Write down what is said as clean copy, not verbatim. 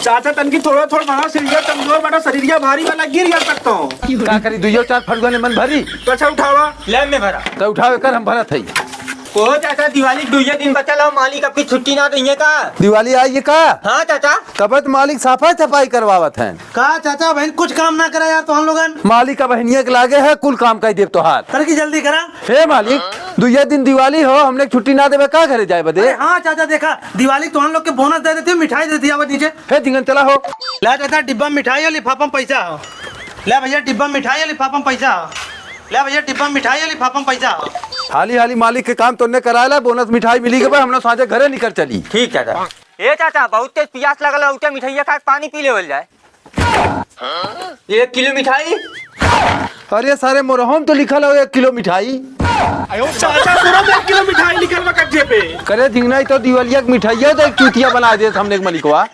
चाचा तनकी थोड़ा थोड़ा मांगा शरीर कमजोर बड़ा शरीर भारी वाला गिर जा सकता हूँ। का करी दुइयो चार फटुआ ने मन भरी तो अच्छा उठावा ले में भरा तो उठावे कर हम भरा थई। ओ चाचा दिवाली दुइये दिन बचल हो, मालिक आपकी छुट्टी ना दइए का? दिवाली आई है का? हाँ चाचा। कबत मालिक सफाई सफाई करवावत हैं। कहा चाचा बहन कुछ काम ना करा यार तो हम लोगन मालिक का बहनिया के लागे है कुल काम कर देव तोहार। कर की जल्दी करा। हे मालिक दुइये दिन दिवाली हो हमने छुट्टी ना देवे का घरे जाए बदे? अरे हाँ चाचा देखा दिवाली तो हम लोग के बोनस दे देती मिठाई देती आवत नीचे। हे जिंगन चला हो। ला चाचा डिब्बा में मिठाई और लिफाफा में पैसा हो। ले भैया डिब्बा में मिठाई और लिफाफा में पैसा हो। ले भैया डिब्बा में मिठाई और लिफाफा में पैसा हो। हाली हाली मालिक के काम तोने कराला बोनस मिठाई मिली के बाद हमने साँझे घरे निकल चली। ठीक चाचा। ए चाचा बहुत तेज प्यास लगल है, उठे मिठाइया खा के पानी पी लेवल जाए। 1 किलो मिठाई। अरे सारे मोरहम तो लिखल हो 1 किलो मिठाई। चाचा पूरा 1 किलो मिठाई निकल कच्चे पे करे झिंगना तो दिवालिया की मिठाइया तो एक चूतिया बना दे हमने मलिकवा।